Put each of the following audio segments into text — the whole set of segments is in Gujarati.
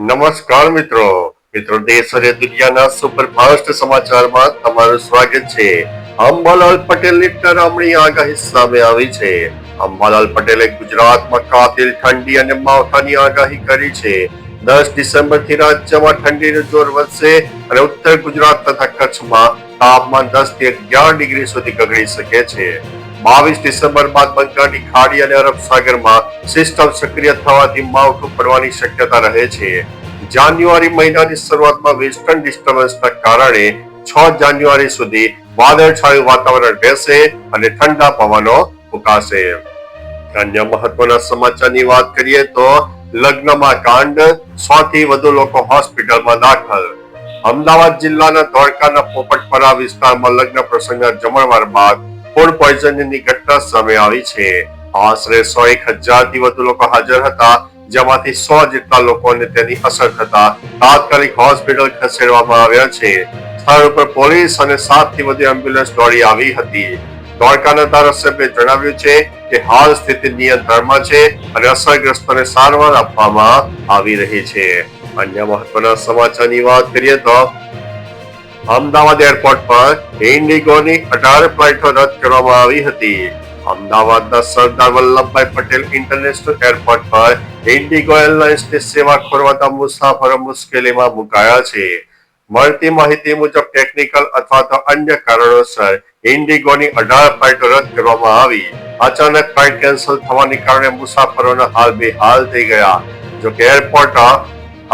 નમસ્કાર મિત્રો દેશ અને દુનિયાના સુપરફાસ્ટ સમાચારમાં તમારું સ્વાગત છે। અંબાલાલ પટેલની ડરામણી આગાહી સામે આવી છે। અંબાલાલ પટેલે ગુજરાતમાં કાતિલ ઠંડી અને માવઠાની આગાહી કરી છે। 10 ડિસેમ્બરથી રાજ્યમાં ઠંડીનું જોર વધશે અને ઉત્તર ગુજરાત તથા કચ્છમાં તાપમાન 10 થી 11 ડિગ્રી સુધી ગગડી શકે છે। 22 ડિસેમ્બર બાદ બંગાળની ખાડી અને અરબ સાગરમાં સિસ્ટમ સક્રિય થવાથી માવઠું પડવાની શક્યતા રહે છે। જાન્યુઆરી મહિનાની શરૂઆતમાં વેસ્ટર્ન ડિસ્ટર્બન્સના કારણે 6 જાન્યુઆરી સુધી વાદળછાયું વાતાવરણ રહેશે અને ઠંડા પવનો ફૂંકાશે। અન્ય મહત્વના સમાચારની વાત કરીએ તો લગ્નમાં કાંડ, 100 થી વધુ લોકો હોસ્પિટલમાં દાખલ। અમદાવાદ જિલ્લાના ધોળકાના પોપટપરા વિસ્તારમાં લગ્ન પ્રસંગના જમણવાર બાદ ફૂડ પોઈઝનિંગની ઘટના સામે આવી છે। આશરે 101,000 થી વધુ લોકો હાજર હતા, જેમાંથી 100 જેટલા લોકોને તેની અસર થતા તાત્કાલિક હોસ્પિટલ ખસેડવામાં આવ્યા છે। સ્થળ ઉપર પોલીસ અને 7 થી વધુ એમ્બ્યુલન્સ દોડી આવી હતી। ધોળકાના ધારાસભ્યએ જણાવ્યું છે કે હાલ સ્થિતિ નિયંત્રણમાં છે અને અસરગ્રસ્તોને સારવાર આપવામાં આવી રહી છે। અન્ય મહત્વના સમાચારની વાત કરીએ તો અમદાવાદ એરપોર્ટ પર ઇન્ડિગોની 18 ફ્લાઇટો રદ કરવામાં આવી હતી। અમદાવાદના સરદાર વલ્લભભાઈ પટેલ ઇન્ટરનેશનલ એરપોર્ટ પર ઇન્ડિગો એરલાઇન્સની સેવા ખોરવાતા મુસાફરો મુશ્કેલીમાં મુકાયા છે। મળતી માહિતી મુજબ ટેકનિકલ અથવા તો અન્ય કારણોસર ઇન્ડિગોની 18 ફ્લાઇટો રદ કરવામાં આવી। અચાનક ફ્લાઇટ કેન્સલ થવાને કારણે મુસાફરોના હાલ બેહાલ થઈ ગયા। જો કે એરપોર્ટ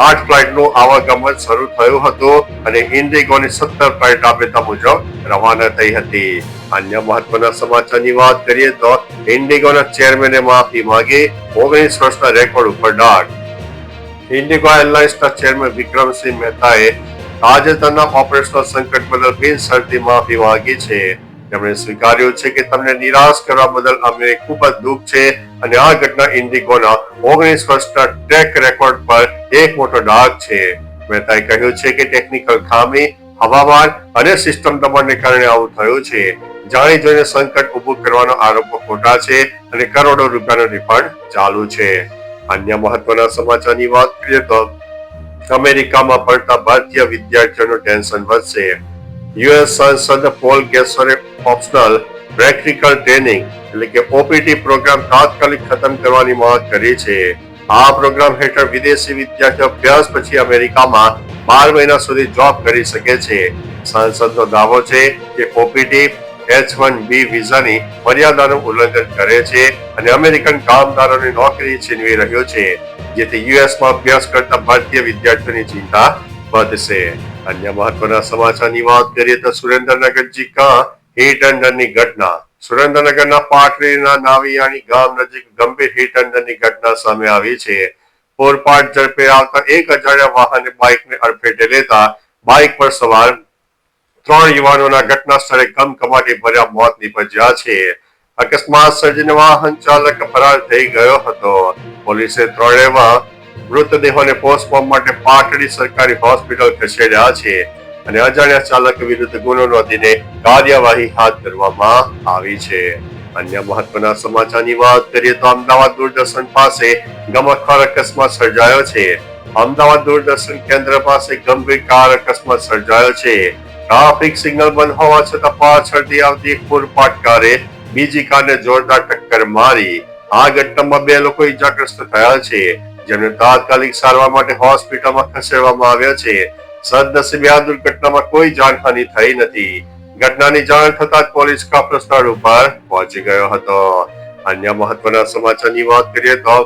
8 ફ્લાઇટનું આવાગમન શરૂ થયું હતું અને ઇન્ડિગોની 17 ફ્લાઇટ રાબેતા મુજબ રવાના થઈ હતી। અન્ય મહત્વના સમાચારની વાત કરીએ તો ઇન્ડિગોના ચેરમેને માફી માંગી, 19 વર્ષના રેકોર્ડ ઉપર ડાઘ। ઇન્ડિગો એરલાઇન્સના ચેરમેન વિક્રમસિંહ મહેતાએ તાજેતરના ઓપરેશનલ સંકટ બદલ બિનશરતી માફી માંગી છે। તેમણે સ્વીકાર્યું છે કે તમને નિરાશ કરવા બદલ અમને ખૂબ જ દુઃખ છે અને આ ઘટના ઇન્ડિગોના 19 વર્ષના ટ્રેક રેકોર્ડ પર એક મોટો ડાઘ છે। મહેતાએ કહ્યું છે કે ટેકનિકલ ખામી, હવામાન અને સિસ્ટમ દબાણને કારણે આવું થયું છે। જાણી જોઈને સંકટ ઊભું કરવાનો આરોપો ખોટા છે અને કરોડો રૂપિયાનું રિફંડ ચાલુ છે। અન્ય મહત્વના સમાચારની વાત કરીએ તો અમેરિકામાં ભણતા ભારતીય વિદ્યાર્થીઓનું ટેન્શન વધશે। યુએસ સાંસદ પોલ ગેસરે ઓપ્શનલ પ્રેક્ટિકલ ટ્રેનિંગ એટલે કે ઓપીટી પ્રોગ્રામ તાત્કાલિક ખતમ કરવાની માંગ કરી છે। આ પ્રોગ્રામ હેઠળ વિદેશી વિદ્યાર્થીઓ અભ્યાસ પછી અમેરિકામાં 12 મહિના સુધી જોબ કરી શકે છે। સાંસદનો દાવો છે કે ઓપીટી H-1B વિઝાની મર્યાદાનું ઉલ્લંઘન કરે છે અને અમેરિકન કામદારોની નોકરી છીનવી રહ્યો છે, જેથી યુએસમાં અભ્યાસ કરતા ભારતીય વિદ્યાર્થીઓની ચિંતા વધશે। અન્ય મહત્વના સમાચારની વાત કરીએ તો સુરેન્દ્રનગર જિલ્લા હિટ એન્ડ રનની ઘટના। સુરેન્દ્રનગરના પાટડીના નાવિયાણી ગામ નજીક ગંભીર હિટ એન્ડ રનની ઘટના સામે આવી છે। પૂરપાટ ઝડપે આવતા એક અજાણ્યા વાહને બાઇકને અડફેટે લેતા બાઇક પર સવાર 3 યુવાનોના ઘટના સ્થળે કમકમાટી ભર્યા મોત નીપજ્યા છે। અકસ્માત સર્જીને વાહન ચાલક ફરાર થઈ ગયો હતો। પોલીસે ત્રણેયમાં મૃતદેહોને પોસ્ટમોર્ટમ માટે પાટડી સરકારી હોસ્પિટલ ખસેડ્યા છે અને અજાણ્યા ચાલક વિરુદ્ધ ગુનો નોંધીને કાર્યવાહી હાથ ધરવામાં આવી છે। અન્ય મહત્વના સમાચારની વાત કરીએ તો અમદાવાદ દૂરદર્શન પાસે ગમખ્વાર અકસ્માત સર્જાયો છે। અમદાવાદ દૂરદર્શન કેન્દ્ર પાસે ગંભીર કાર અકસ્માત સર્જાયો છે। ટ્રાફિક સિગ્નલ બંધ હોવા છતાં પાછળથી આવતી પૂરપાટ કારે બીજી કારને જોરદાર ટક્કર મારી। આ ઘટનામાં 2 લોકો ઈજાગ્રસ્ત થયા છે, જેમને તાત્કાલિક સારવાર માટે હોસ્પિટલમાં ખસેડવામાં આવ્યા છે। સદનસીબે આ દુર્ઘટનામાં કોઈ જાનહાનિ થઈ નથી। ઘટનાની જાણ થતાં પોલીસ કાફલો સ્થળ ઉપર પહોંચી ગયો હતો। અન્ય મહત્વના સમાચારની વાત કરીએ તો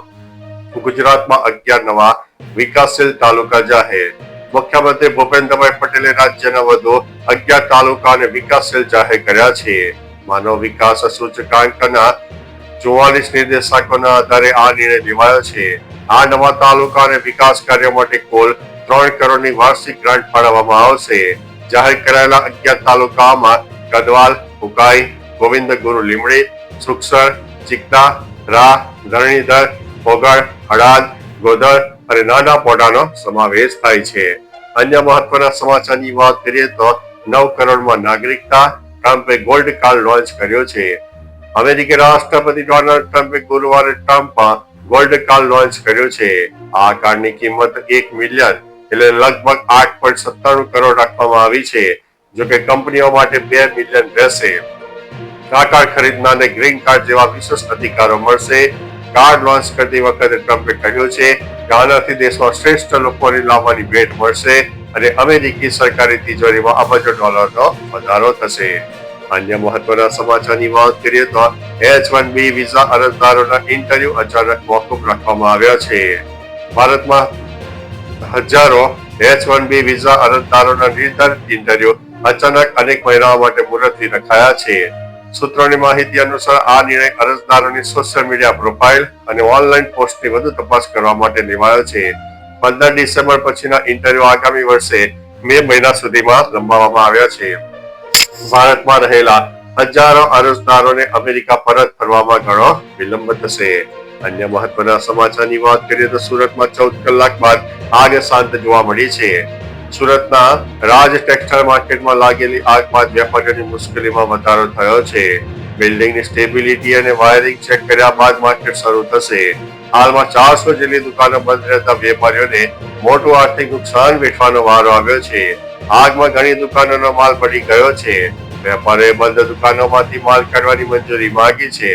ગુજરાતમાં 11 નવા વિકાસશીલ તાલુકા જાહેર। મુખ્યમંત્રી ભૂપેન્દ્રભાઈ પટેલે રાજ્યના વધુ 11 તાલુકાને વિકાસશીલ જાહેર કર્યા છે। માનવ વિકાસ સૂચકાંકના 44 નિર્દેશકોના આધારે આ નિર્ણય લેવાયો છે। આ નવા તાલુકા અને વિકાસ કાર્યો માટે કુલ 3 કરોડની વાર્ષિક ગ્રાન્ટ ફાળવવામાં આવશે। જાહેર કરાયેલા 11 તાલુકામાં કદવાલ, ઉકાઈ, ગોવિંદગુરુ લીમડી, સુખસર, ચિકના, રા, ધરણીધર, પોગળ, હળાદ, ગોધર અને નાના પોડાનો સમાવેશ થાય છે। અન્ય મહત્વના સમાચારની વાત કરીએ તો 9 કરોડમાં નાગરિકતા, ટ્રમ્પે ગોલ્ડ કાર્ડ લોન્ચ કર્યો છે। અમેરિકી રાષ્ટ્રપતિ ડોનાલ્ડ ટ્રમ્પે ગુરુવારે ટ્રમ્પમાં ગોલ્ડ કાર્ડ લોન્ચ કર્યું છે. આ કાર્ડની કિંમત 1 મિલિયન એટલે લગભગ 8.97 કરોડ રાખવામાં આવી છે. જોકે કંપનીઓ માટે 2 મિલિયન રહેશે. આ કાર્ડ ખરીદનારને ગ્રીન કાર્ડ જેવા વિશેષ અધિકારો મળશે. કાર્ડ લોન્ચ કરતી વખતે ટ્રમ્પે કહ્યું છે કે આનાથી દેશમાં શ્રેષ્ઠ લોકોને લાવવાની ભેટ મળશે અને અમેરિકી સરકારી તિજોરીમાં અબજો ડોલરનો વધારો થશે. અન્ય મહત્વના સમાચારની વાત કરીએ તો H-1B વિઝા અરજદારોના ઇન્ટરવ્યુ અચાનક મોકૂફ રાખવામાં આવ્યા છે. ભારતમાં હજારો H-1B વિઝા અરજદારોના નિર્ધારિત ઇન્ટરવ્યુ અચાનક અનેક મહિનાઓ માટે મુલતવી રખાયા છે. સૂત્રોની માહિતી અનુસાર આ નિર્ણય અરજદારોની સોશિયલ મીડિયા પ્રોફાઇલ અને ઓનલાઈન પોસ્ટની વધુ તપાસ કરવા માટે લેવાયો છે. 15 ડિસેમ્બર પછીના ઇન્ટરવ્યુ આગામી વર્ષે મે મહિના સુધીમાં લંબાવવામાં આવ્યા છે. ભારતમાં રહેલા હજારો અરજદારોને અમેરિકા પરત ફરવામાં ઘણો વિલંબ થશે. અન્ય મહત્વના સમાચારની વાત કરીએ તો સુરતમાં 14 કલાક બાદ આગ શાંત જોવા મળી છે. સુરતના રાજ ટેક્સટાઇલ માર્કેટમાં લાગેલી આગ બાદ વેપારીઓની મુશ્કેલીમાં વધારો થયો છે. બિલ્ડિંગની સ્ટેબિલિટી અને વાયરિંગ ચેક કર્યા બાદ માર્કેટ શરૂ થશે. હાલમાં 400 જેટલી દુકાનો બંધ રહેતા વેપારીઓને મોટું આર્થિક નુકસાન વેઠવાનો વારો આવ્યો છે. આગમાં ઘણી દુકાનોનો માલ પડી ગયો છે. વેપારીઓએ બંધ દુકાનોમાંથી માલ કાઢવાની મંજૂરી માંગી છે,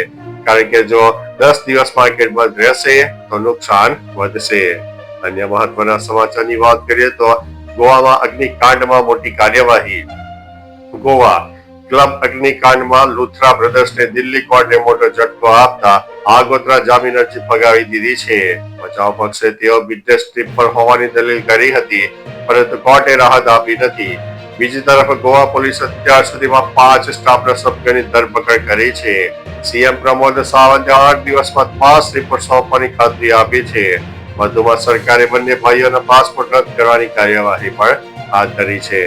કારણ કે જો 10 દિવસ માર્કેટ બંધ રહેશે તો નુકસાન વધશે. અન્ય મહત્વના સમાચારની વાત કરીએ તો ગોવામાં અગ્નિકાંડમાં મોટી કાર્યવાહી. ગોવા ક્લબ અગ્નિકાંડમાં લુથરા બ્રધર્સને દિલ્હી કોર્ટે મોટો ઝટકો આપતા આગોતરા જામીન અરજી ફગાવી દીધી છે. બચાવ પક્ષે તેઓ બિઝનેસ ટ્રીપ પર હોવાની દલીલ કરી હતી, પરંતુ કોર્ટે રાહત આપી નથી. બીજી તરફ ગોવા પોલીસે અત્યાર સુધીમાં 5 સ્ટાફના સભ્યોની ધરપકડ કરી છે. સીએમ પ્રમોદ સાવંતે 8 દિવસમાં 5 રિપોર્ટ સોંપવાની ખાતરી આપી છે. વધુમાં સરકારે બંને ભાઈઓના પાસપોર્ટ રદ કરવાની કાર્યવાહી પણ હાથ ધરી છે.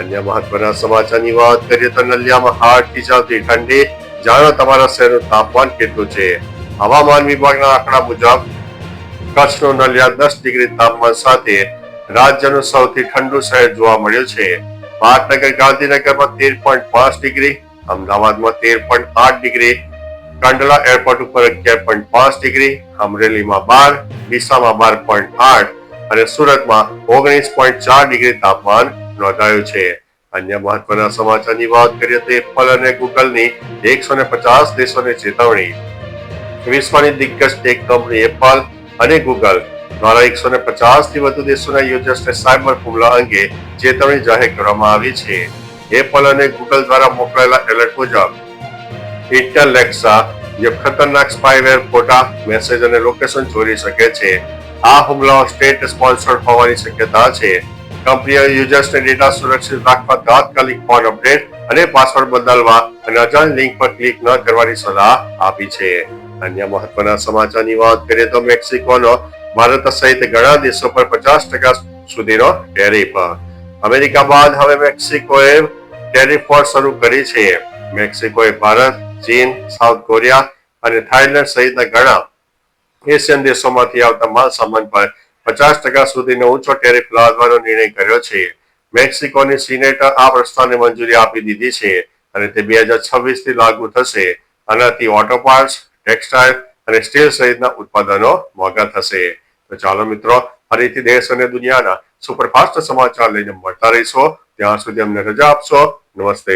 અન્ય મહત્વના સમાચારની વાત કરીએ તો નલિયામાં હાડથી ચાલતી ઠંડી. જાણો તમારા શહેરનું તાપમાન કેટલું છે. હવામાન વિભાગના આંકડા મુજબ કચ્છનું નલિયા 10 ડિગ્રી તાપમાન સાથે રાજ્યનું સૌથી ઠંડુ શહેર જોવા મળ્યું છે. પાટનગર ગાંધીનગરમાં 13.5 ડિગ્રી, અમદાવાદમાં 13.8 ડિગ્રી, કંડલા એરપોર્ટ ઉપર 11.5 ડિગ્રી, અમરેલીમાં 12, ડીસામાં 12.8 અને સુરતમાં 19.4 ડિગ્રી તાપમાન નોંધાયું છે. અન્ય મહત્વના સમાચારની વાત કરીએ તો એપલ અને ગૂગલની 150 દેશોને ચેતવણી. વિશ્વની દિગ્ગજ ટેક કંપની એપલ અને ગૂગલ દ્વારા 150 થી વધુ દેશોના યુઝર્સને સાયબર હુમલા અંગે ચેતવણી જાહેર કરવામાં આવી છે. એપલ અને ગૂગલ દ્વારા મોકલાયેલા એલર્ટ મુજબ ઇન્ટેલ લેક્સા જે ખતરનાક સ્પાયવેર, ફોટા, મેસેજ અને લોકેશન ચોરી શકે છે. આ હુમલાઓ સ્ટેટ સ્પોન્સર્ડ હોવાની શક્યતા છે. કંપનીએ યુઝર્સને ડેટા સુરક્ષિત રાખવા, તાત્કાલિક ફોન અપડેટ અને પાસવર્ડ બદલવા અને અજાણ લિંક પર ક્લિક ન કરવાની સલાહ આપી છે. અન્ય મહત્વના સમાચારની વાત કરીએ તો મેક્સિકોનો ભારત સહિત ઘણા દેશો પર 50% સુધીનો ટેરિફ. અમેરિકા બાદ હવે મેક્સિકોએ ટેરિફ વોર શરૂ કરી છે. મેક્સિકોએ ભારત, ચીન, સાઉથ કોરિયા અને થાઇલેન્ડ સહિતના ઘણા એશિયન દેશોમાંથી આવતા માલ સામાન પર 50% સુધીનો ઊંચો ટેરિફ લાદવાનો નિર્ણય કર્યો છે. મેક્સિકોની સિનેટર આ પ્રસ્તાવને મંજૂરી આપી દીધી છે અને તે 2026 થી લાગુ થશે. આનાથી ઓટો પાર્ટ્સ, ટેક્સટાઇલ અને સ્ટીલ સહિતના ઉત્પાદનો મોંઘા થશે. તો ચાલો મિત્રો, ફરીથી દેશ અને દુનિયાના સુપરફાસ્ટ સમાચાર લઈને મળતા રહીશો. ત્યાં સુધી અમને રજા આપશો. નમસ્તે.